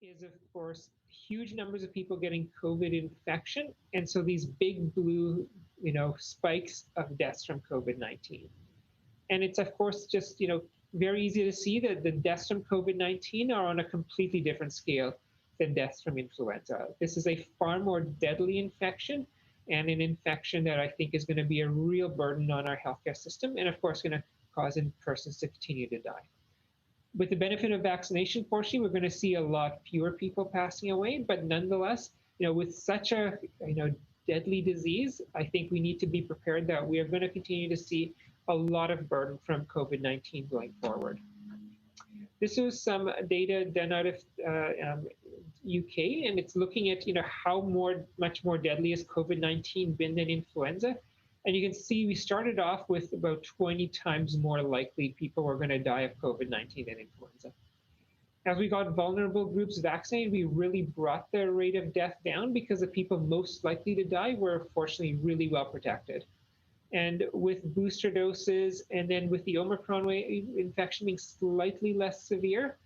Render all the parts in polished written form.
is, of course, huge numbers of people getting COVID infection. And so these big blue, spikes of deaths from COVID-19. And it's, of course, just, very easy to see that the deaths from COVID-19 are on a completely different scale than deaths from influenza. This is a far more deadly infection, and an infection that I think is going to be a real burden on our healthcare system, and of course going to cause persons to continue to die. With the benefit of vaccination, fortunately, we're going to see a lot fewer people passing away, but nonetheless, with such a deadly disease, I think we need to be prepared that we are going to continue to see a lot of burden from COVID-19 going forward. This is some data done out of UK, and it's looking at how much more deadly has COVID-19 been than influenza. And you can see we started off with about 20 times more likely people were going to die of COVID-19 than influenza. As we got vulnerable groups vaccinated, we really brought the rate of death down because the people most likely to die were fortunately really well protected. And with booster doses, and then with the Omicron infection being slightly less severe,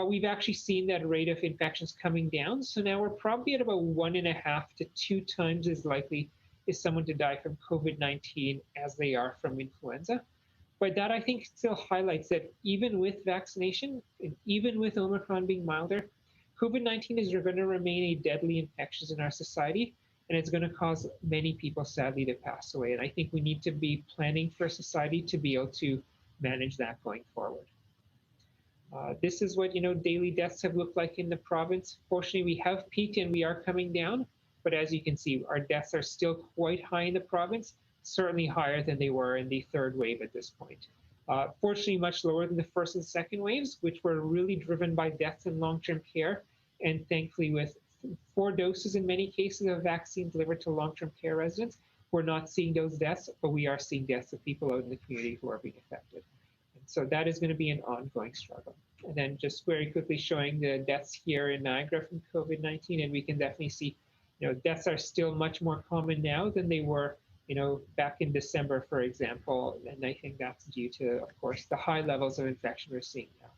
we've actually seen that rate of infections coming down. So now we're probably at about 1.5 to 2 times as likely is someone to die from COVID-19 as they are from influenza. But that, I think, still highlights that even with vaccination, and even with Omicron being milder, COVID-19 is going to remain a deadly infection in our society, and it's going to cause many people, sadly, to pass away. And I think we need to be planning for society to be able to manage that going forward. This is what daily deaths have looked like in the province. Fortunately, we have peaked and we are coming down. But as you can see, our deaths are still quite high in the province, certainly higher than they were in the third wave at this point. Fortunately, much lower than the first and second waves, which were really driven by deaths in long-term care. And thankfully, with 4 doses in many cases of vaccine delivered to long-term care residents, we're not seeing those deaths, but we are seeing deaths of people out in the community who are being affected. And so that is going to be an ongoing struggle. And then just very quickly showing the deaths here in Niagara from COVID-19, and we can definitely see deaths are still much more common now than they were, back in December, for example. And I think that's due to, of course, the high levels of infection we're seeing now.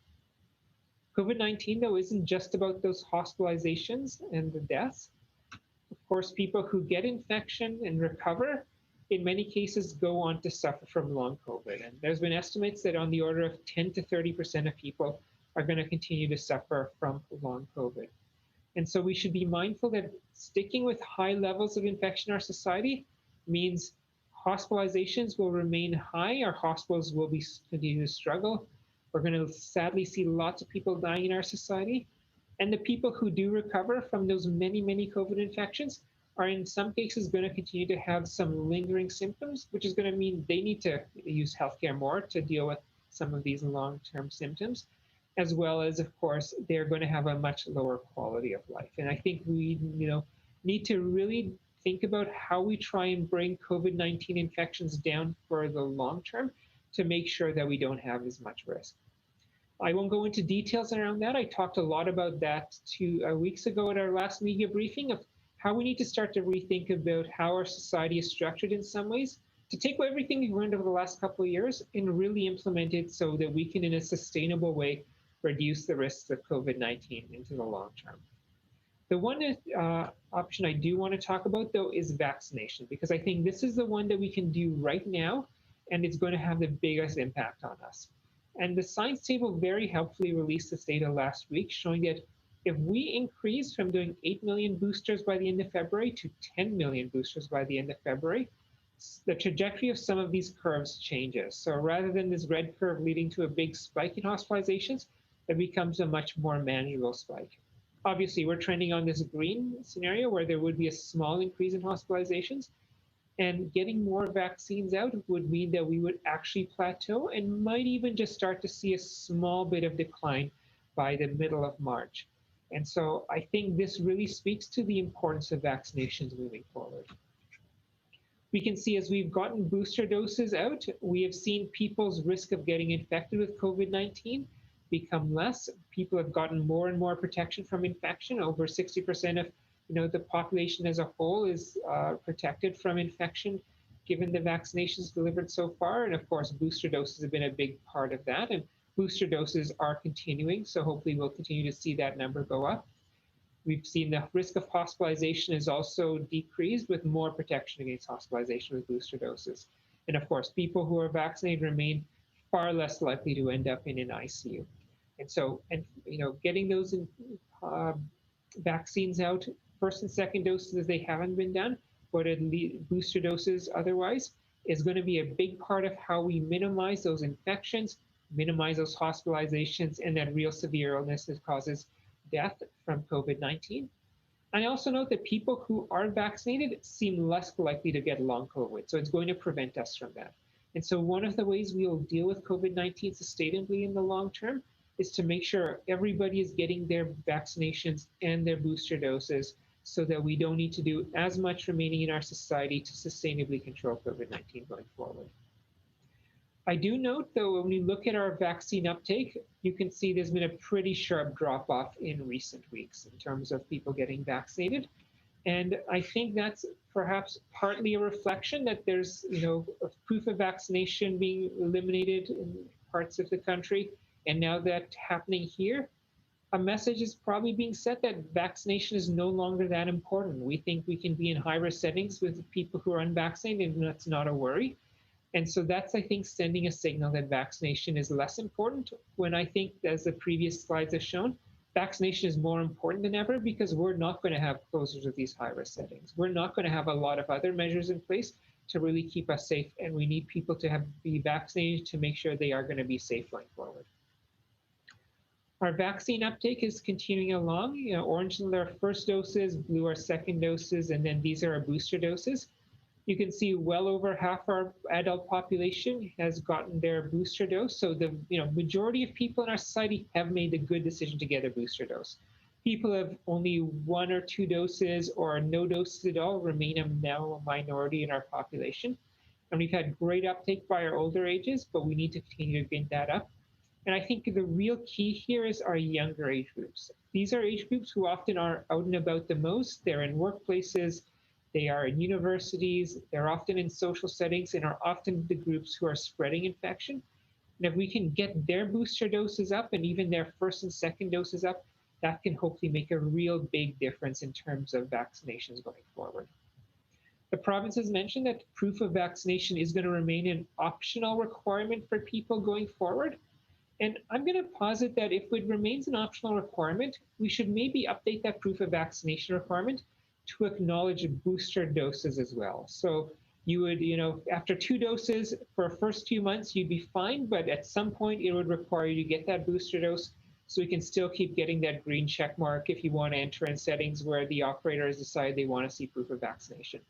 COVID-19, though, isn't just about those hospitalizations and the deaths. Of course, people who get infection and recover, in many cases, go on to suffer from long COVID. And there's been estimates that on the order of 10 to 30% of people are going to continue to suffer from long COVID. And so we should be mindful that sticking with high levels of infection in our society means hospitalizations will remain high. Our hospitals will continue to struggle. We're going to sadly see lots of people dying in our society. And the people who do recover from those many, many COVID infections are in some cases going to continue to have some lingering symptoms, which is going to mean they need to use healthcare more to deal with some of these long-term symptoms, as well as, of course, they're going to have a much lower quality of life. And I think we, need to really think about how we try and bring COVID-19 infections down for the long term to make sure that we don't have as much risk. I won't go into details around that. I talked a lot about that 2 weeks ago at our last media briefing of how we need to start to rethink about how our society is structured in some ways, to take everything we've learned over the last couple of years and really implement it so that we can, in a sustainable way, reduce the risks of COVID-19 into the long term. The one option I do want to talk about, though, is vaccination, because I think this is the one that we can do right now, and it's going to have the biggest impact on us. And the Science Table very helpfully released this data last week, showing that if we increase from doing 8 million boosters by the end of February to 10 million boosters by the end of February, the trajectory of some of these curves changes. So rather than this red curve leading to a big spike in hospitalizations, it becomes a much more manageable spike. Obviously, we're trending on this green scenario where there would be a small increase in hospitalizations, and getting more vaccines out would mean that we would actually plateau and might even just start to see a small bit of decline by the middle of March. And so I think this really speaks to the importance of vaccinations moving forward. We can see as we've gotten booster doses out, we have seen people's risk of getting infected with COVID-19 become less. People have gotten more and more protection from infection. Over 60% of the population as a whole is protected from infection, given the vaccinations delivered so far. And of course, booster doses have been a big part of that. And booster doses are continuing, so hopefully we'll continue to see that number go up. We've seen the risk of hospitalization is also decreased with more protection against hospitalization with booster doses. And of course, people who are vaccinated remain far less likely to end up in an ICU. And so, getting those vaccines out, first and second doses, they haven't been done, but at least booster doses otherwise, is going to be a big part of how we minimize those infections, minimize those hospitalizations, and that real severe illness that causes death from COVID-19. And I also note that people who are vaccinated seem less likely to get long COVID. So it's going to prevent us from that. And so one of the ways we will deal with COVID-19 sustainably in the long term is to make sure everybody is getting their vaccinations and their booster doses so that we don't need to do as much remaining in our society to sustainably control COVID-19 going forward. I do note, though, when we look at our vaccine uptake, you can see there's been a pretty sharp drop-off in recent weeks in terms of people getting vaccinated. And I think that's perhaps partly a reflection that there's, a proof of vaccination being eliminated in parts of the country. And now that's happening here, a message is probably being set that vaccination is no longer that important. We think we can be in high-risk settings with people who are unvaccinated, and that's not a worry. And so that's, I think, sending a signal that vaccination is less important, when I think, as the previous slides have shown, vaccination is more important than ever because we're not going to have closures of these high-risk settings. We're not going to have a lot of other measures in place to really keep us safe, and we need people to be vaccinated to make sure they are going to be safe going forward. Our vaccine uptake is continuing along. Orange are our first doses, blue are second doses, and then these are our booster doses. You can see well over half our adult population has gotten their booster dose. So the majority of people in our society have made the good decision to get a booster dose. People have only 1 or 2 doses or no doses at all remain now a minority in our population. And we've had great uptake by our older ages, but we need to continue to get that up. And I think the real key here is our younger age groups. These are age groups who often are out and about the most. They're in workplaces, they are in universities, they're often in social settings, and are often the groups who are spreading infection. And if we can get their booster doses up and even their first and second doses up, that can hopefully make a real big difference in terms of vaccinations going forward. The province has mentioned that proof of vaccination is going to remain an optional requirement for people going forward. And I'm going to posit that if it remains an optional requirement, we should maybe update that proof of vaccination requirement to acknowledge booster doses as well. So you would, after 2 doses for the first few months, you'd be fine, but at some point it would require you to get that booster dose so we can still keep getting that green check mark if you want to enter in settings where the operator has decided they want to see proof of vaccination.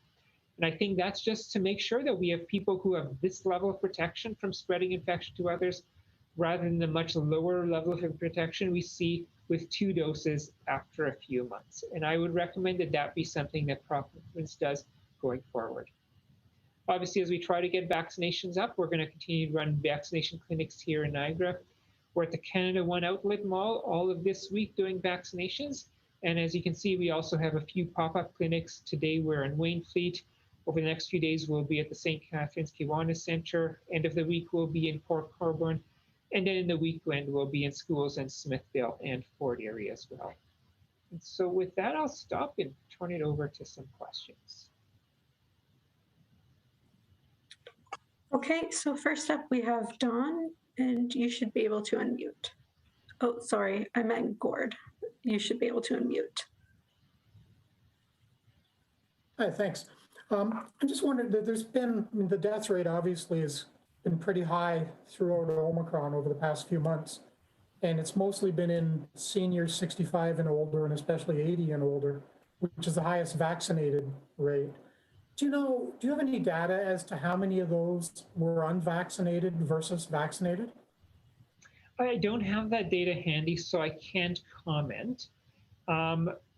And I think that's just to make sure that we have people who have this level of protection from spreading infection to others, rather than the much lower level of protection we see with 2 doses after a few months. And I would recommend that that be something that province does going forward. Obviously, as we try to get vaccinations up, we're going to continue to run vaccination clinics here in Niagara. We're at the Canada One Outlet Mall all of this week doing vaccinations. And as you can see, we also have a few pop-up clinics. Today we're in Wainfleet. Over the next few days, we'll be at the St. Catharines Kiwanis Center. End of the week, we'll be in Port Colborne. And then in the weekend, we'll be in schools in Smithville and Fort Erie as well. And so with that, I'll stop and turn it over to some questions. Okay, so first up we have Dawn, and you should be able to unmute. Oh, sorry, I meant Gord. You should be able to unmute. Hi, thanks. I just wondered that there's been, the death rate obviously has been pretty high throughout Omicron over the past few months. And it's mostly been in seniors 65 and older, and especially 80 and older, which is the highest vaccinated rate. Do you have any data as to how many of those were unvaccinated versus vaccinated? I don't have that data handy, so I can't comment.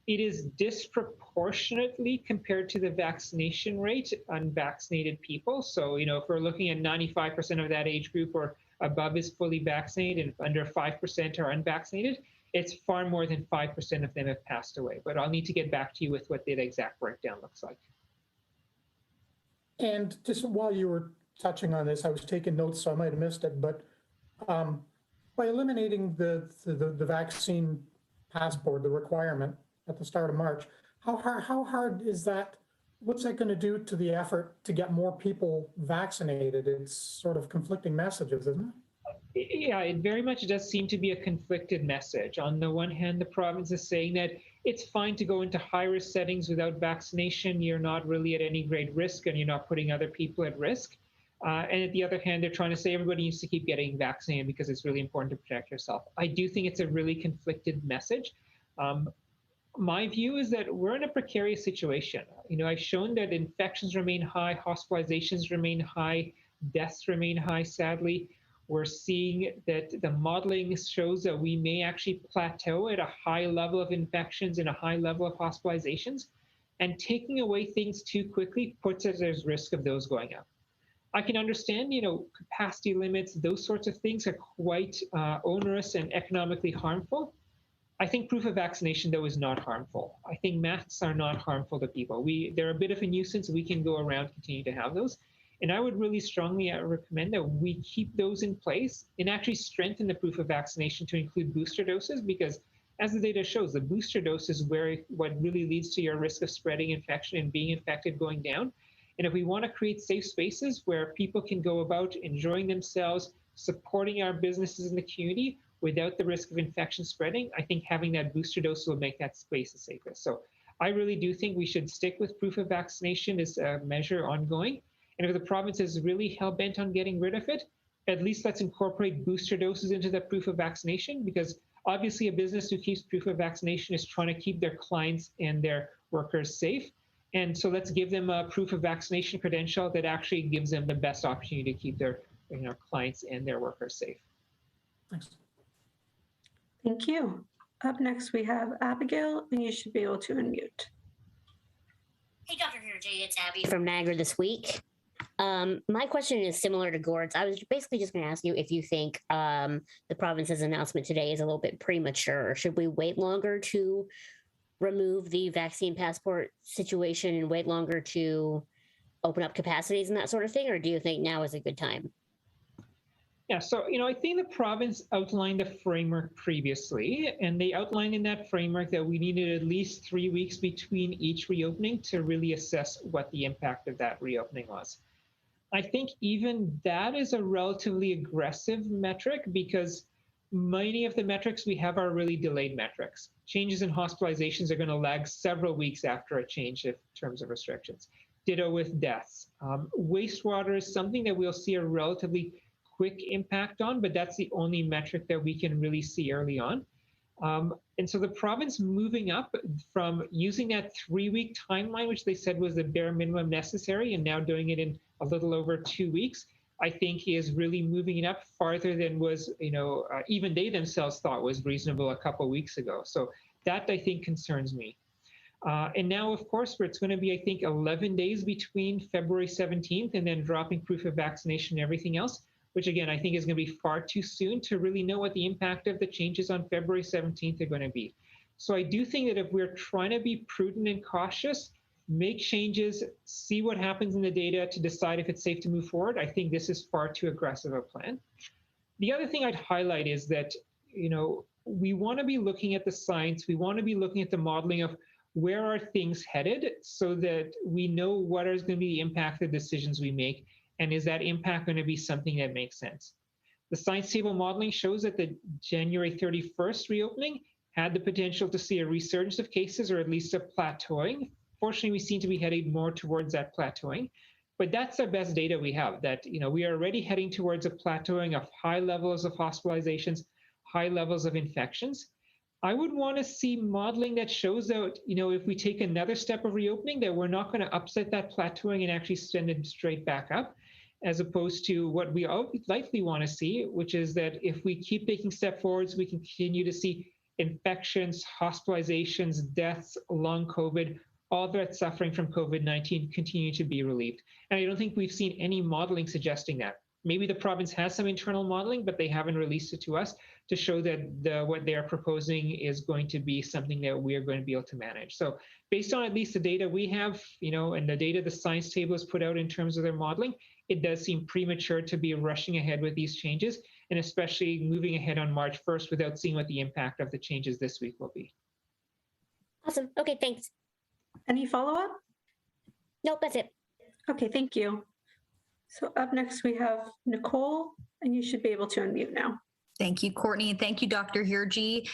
It is disproportionately compared to the vaccination rate unvaccinated people. So, if we're looking at 95% of that age group or above is fully vaccinated and under 5% are unvaccinated, it's far more than 5% of them have passed away. But I'll need to get back to you with what the exact breakdown looks like. And just while you were touching on this, I was taking notes, so I might have missed it, but by eliminating the vaccine passport, the requirement at the start of March, how hard is that? What's that going to do to the effort to get more people vaccinated? It's sort of conflicting messages, isn't it? Yeah, it very much does seem to be a conflicted message. On the one hand, the province is saying that it's fine to go into high-risk settings without vaccination. You're not really at any great risk, and you're not putting other people at risk. And at the other hand, they're trying to say everybody needs to keep getting vaccinated because it's really important to protect yourself. I do think it's a really conflicted message. My view is that we're in a precarious situation. I've shown that infections remain high, hospitalizations remain high, deaths remain high, sadly. We're seeing that the modeling shows that we may actually plateau at a high level of infections and a high level of hospitalizations. And taking away things too quickly puts us at risk of those going up. I can understand, capacity limits, those sorts of things are quite onerous and economically harmful. I think proof of vaccination, though, is not harmful. I think masks are not harmful to people. They're a bit of a nuisance. We can go around, continue to have those. And I would really strongly recommend that we keep those in place and actually strengthen the proof of vaccination to include booster doses, because as the data shows, the booster dose is what really leads to your risk of spreading infection and being infected going down. And if we want to create safe spaces where people can go about enjoying themselves, supporting our businesses in the community without the risk of infection spreading, I think having that booster dose will make that space the safest. So I really do think we should stick with proof of vaccination as a measure ongoing. And if the province is really hell-bent on getting rid of it, at least let's incorporate booster doses into that proof of vaccination, because obviously a business who keeps proof of vaccination is trying to keep their clients and their workers safe. And so let's give them a proof of vaccination credential that actually gives them the best opportunity to keep their clients and their workers safe. Thanks. Thank you. Up next, we have Abigail, and you should be able to unmute. Hey, Dr. Hirji, it's Abby from Niagara this week. My question is similar to Gord's. I was basically just going to ask you if you think the province's announcement today is a little bit premature. Should we wait longer to remove the vaccine passport situation and wait longer to open up capacities and that sort of thing? Or do you think now is a good time? Yeah, so, I think the province outlined the framework previously, and they outlined in that framework that we needed at least 3 weeks between each reopening to really assess what the impact of that reopening was. I think even that is a relatively aggressive metric, because many of the metrics we have are really delayed metrics. Changes in hospitalizations are going to lag several weeks after a change in terms of restrictions. Ditto with deaths. Wastewater is something that we'll see a relatively quick impact on, but that's the only metric that we can really see early on. And so the province moving up from using that 3-week timeline, which they said was the bare minimum necessary, and now doing it in a little over 2 weeks, I think is really moving it up farther than was, even they themselves thought was reasonable a couple of weeks ago. So that, I think, concerns me. And now, of course, it's going to be, I think, 11 days between February 17th and then dropping proof of vaccination and everything else, which again, I think is going to be far too soon to really know what the impact of the changes on February 17th are going to be. So I do think that if we're trying to be prudent and cautious, make changes, see what happens in the data to decide if it's safe to move forward, I think this is far too aggressive a plan. The other thing I'd highlight is that, we want to be looking at the science, we want to be looking at the modeling of where are things headed so that we know what is going to be the impact of the decisions we make. And is that impact going to be something that makes sense? The science table modeling shows that the January 31st reopening had the potential to see a resurgence of cases, or at least a plateauing. Fortunately, we seem to be heading more towards that plateauing. But that's the best data we have, that we are already heading towards a plateauing of high levels of hospitalizations, high levels of infections. I would want to see modeling that shows that, if we take another step of reopening, that we're not going to upset that plateauing and actually send it straight back up, as opposed to what we likely want to see, which is that if we keep taking step forwards, we can continue to see infections, hospitalizations, deaths, long COVID, all that suffering from COVID-19 continue to be relieved. And I don't think we've seen any modeling suggesting that. Maybe the province has some internal modeling, but they haven't released it to us to show that what they are proposing is going to be something that we are going to be able to manage. So based on at least the data we have, and the data the science table has put out in terms of their modeling, it does seem premature to be rushing ahead with these changes. and especially moving ahead on March 1st without seeing what the impact of the changes this week will be. Awesome. Okay, thanks. Any follow-up? Nope, that's it. Okay, thank you. So up next we have Nicole, and you should be able to unmute now. Thank you, Courtney, and thank you, Dr. Hirji.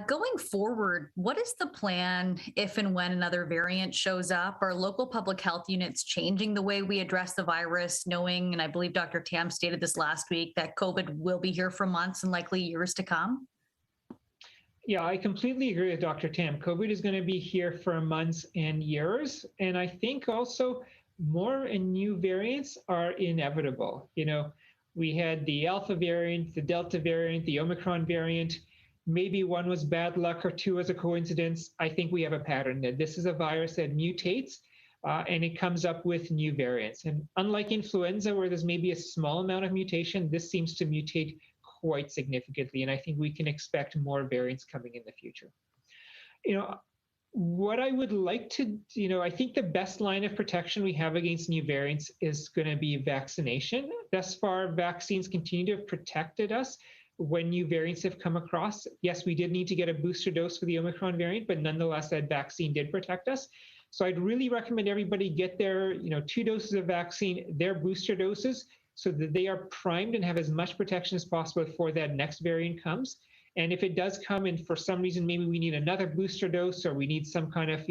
Going forward, what is the plan if and when another variant shows up? Are local public health units changing the way we address the virus, knowing, and I believe Dr. Tam stated this last week, that COVID will be here for months and likely years to come? Yeah, I completely agree with Dr. Tam. COVID is going to be here for months and years. And I think also more and new variants are inevitable. We had the Alpha variant, the Delta variant, the Omicron variant. Maybe one was bad luck or two was a coincidence. I think we have a pattern that this is a virus that mutates and it comes up with new variants. And unlike influenza, where there's maybe a small amount of mutation, this seems to mutate quite significantly. And I think we can expect more variants coming in the future. What I would like to, I think the best line of protection we have against new variants is going to be vaccination. Thus far, vaccines continue to have protected us when new variants have come across. Yes, we did need to get a booster dose for the Omicron variant, but nonetheless, that vaccine did protect us. So I'd really recommend everybody get their, 2 doses of vaccine, their booster doses, so that they are primed and have as much protection as possible before that next variant comes. And if it does come and for some reason, maybe we need another booster dose or we need some kind of,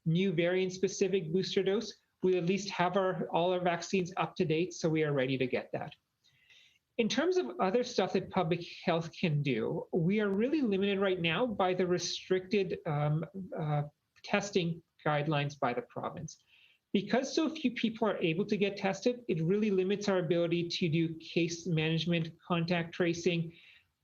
new variant specific booster dose, we at least have all our vaccines up to date. So we are ready to get that. In terms of other stuff that public health can do, we are really limited right now by the restricted testing guidelines by the province. Because so few people are able to get tested, it really limits our ability to do case management, contact tracing.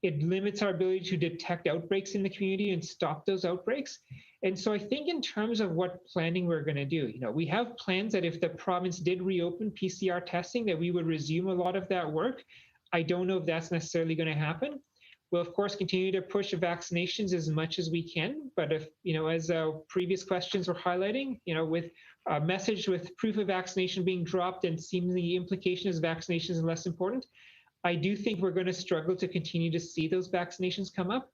It limits our ability to detect outbreaks in the community and stop those outbreaks. And so I think in terms of what planning we're going to do, we have plans that if the province did reopen PCR testing, that we would resume a lot of that work. I don't know if that's necessarily going to happen. We'll, of course, continue to push vaccinations as much as we can. But if, as previous questions were highlighting, with a message with proof of vaccination being dropped and seemingly the implication is vaccinations is less important, I do think we're going to struggle to continue to see those vaccinations come up.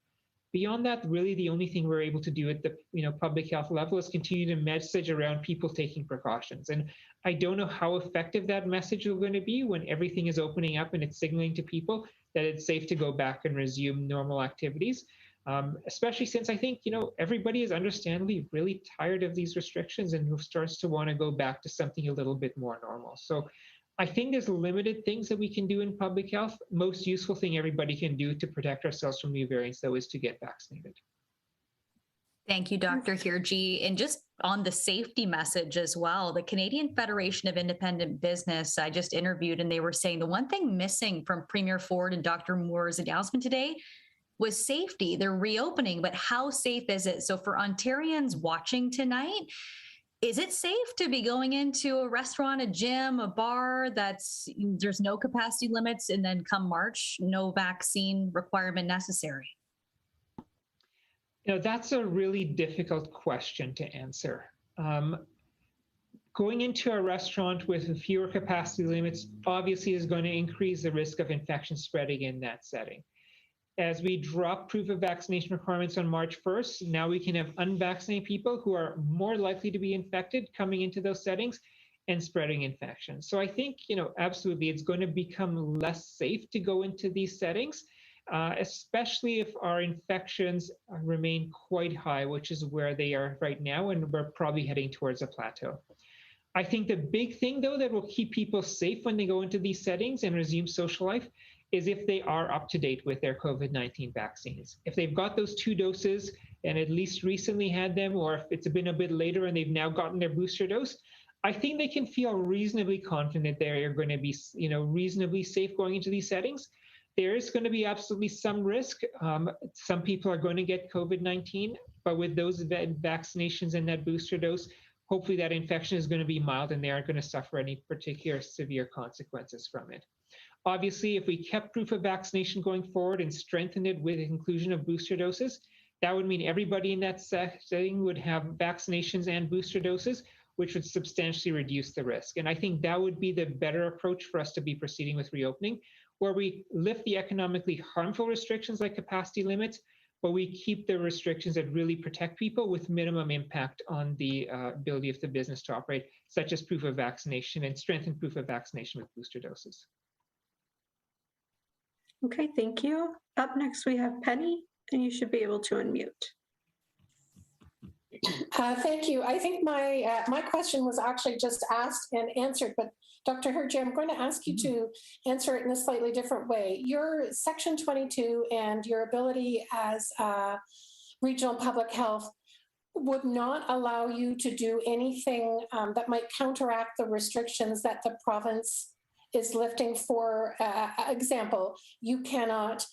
Beyond that, really the only thing we're able to do at the public health level is continue to message around people taking precautions. And I don't know how effective that message is going to be when everything is opening up and it's signaling to people that it's safe to go back and resume normal activities. Especially since I think, everybody is understandably really tired of these restrictions and starts to want to go back to something a little bit more normal. So I think there's limited things that we can do in public health. Most useful thing everybody can do to protect ourselves from new variants, though, is to get vaccinated. Thank you, Dr. Hirji. And just on the safety message as well, the Canadian Federation of Independent Business, I just interviewed, and they were saying the one thing missing from Premier Ford and Dr. Moore's announcement today was safety. They're reopening, but how safe is it? So for Ontarians watching tonight, is it safe to be going into a restaurant, a gym, a bar there's no capacity limits, and then come March, no vaccine requirement necessary? That's a really difficult question to answer. Going into a restaurant with fewer capacity limits obviously is going to increase the risk of infection spreading in that setting. As we drop proof of vaccination requirements on March 1st, now we can have unvaccinated people who are more likely to be infected coming into those settings and spreading infection. So I think, absolutely, it's going to become less safe to go into these settings, especially if our infections remain quite high, which is where they are right now, and we're probably heading towards a plateau. I think the big thing, though, that will keep people safe when they go into these settings and resume social life is if they are up to date with their COVID-19 vaccines. If they've got those 2 doses and at least recently had them, or if it's been a bit later and they've now gotten their booster dose, I think they can feel reasonably confident they are going to be, reasonably safe going into these settings. There is going to be absolutely some risk. Some people are going to get COVID-19, but with those vaccinations and that booster dose, hopefully that infection is going to be mild and they aren't going to suffer any particular severe consequences from it. Obviously, if we kept proof of vaccination going forward and strengthened it with the inclusion of booster doses, that would mean everybody in that setting would have vaccinations and booster doses, which would substantially reduce the risk. And I think that would be the better approach for us to be proceeding with reopening. where we lift the economically harmful restrictions like capacity limits, but we keep the restrictions that really protect people with minimum impact on the ability of the business to operate, such as proof of vaccination and strengthened proof of vaccination with booster doses. Okay, thank you. Up next, we have Penny, and you should be able to unmute. Thank you. I think my question was actually just asked and answered, but Dr. Hirji, I'm going to ask you to answer it in a slightly different way. Your Section 22 and your ability as regional public health would not allow you to do anything that might counteract the restrictions that the province is lifting. For example, you cannot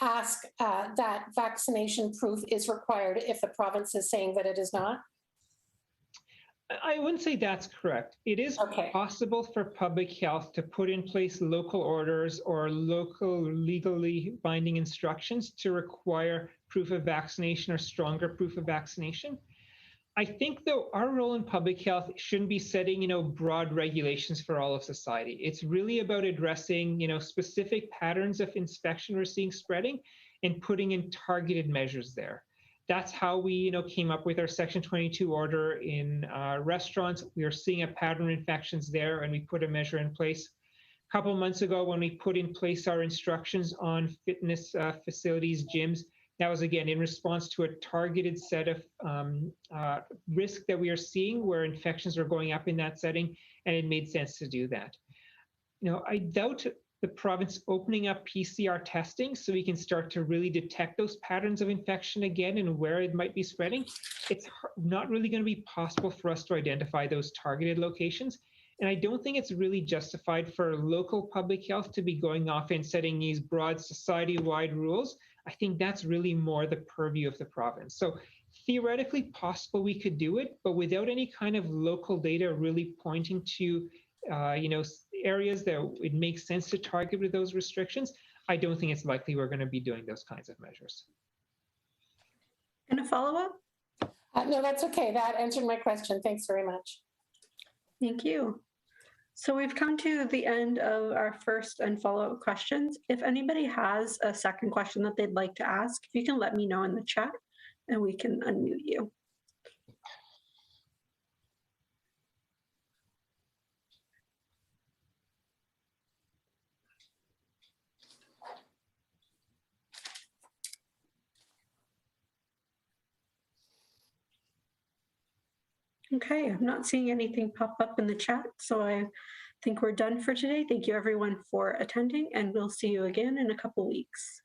ask that vaccination proof is required if the province is saying that it is not? I wouldn't say that's correct. It is possible for public health to put in place local orders or local legally binding instructions to require proof of vaccination or stronger proof of vaccination. I think, though, our role in public health shouldn't be setting, broad regulations for all of society. It's really about addressing, specific patterns of infection we're seeing spreading and putting in targeted measures there. That's how we, came up with our Section 22 order in restaurants. We are seeing a pattern of infections there, and we put a measure in place. A couple of months ago, when we put in place our instructions on fitness facilities, gyms, that was, again, in response to a targeted set of risk that we are seeing where infections are going up in that setting, and it made sense to do that. I doubt the province opening up PCR testing so we can start to really detect those patterns of infection again and where it might be spreading. It's not really going to be possible for us to identify those targeted locations. And I don't think it's really justified for local public health to be going off and setting these broad society-wide rules. I think that's really more the purview of the province. So theoretically possible we could do it, but without any kind of local data really pointing to areas that it makes sense to target with those restrictions, I don't think it's likely we're going to be doing those kinds of measures. And a follow-up? No, that's okay. That answered my question. Thanks very much. Thank you. So we've come to the end of our first and follow-up questions. If anybody has a second question that they'd like to ask, if you can let me know in the chat and we can unmute you. Okay, I'm not seeing anything pop up in the chat, so I think we're done for today. Thank you everyone for attending, and we'll see you again in a couple weeks.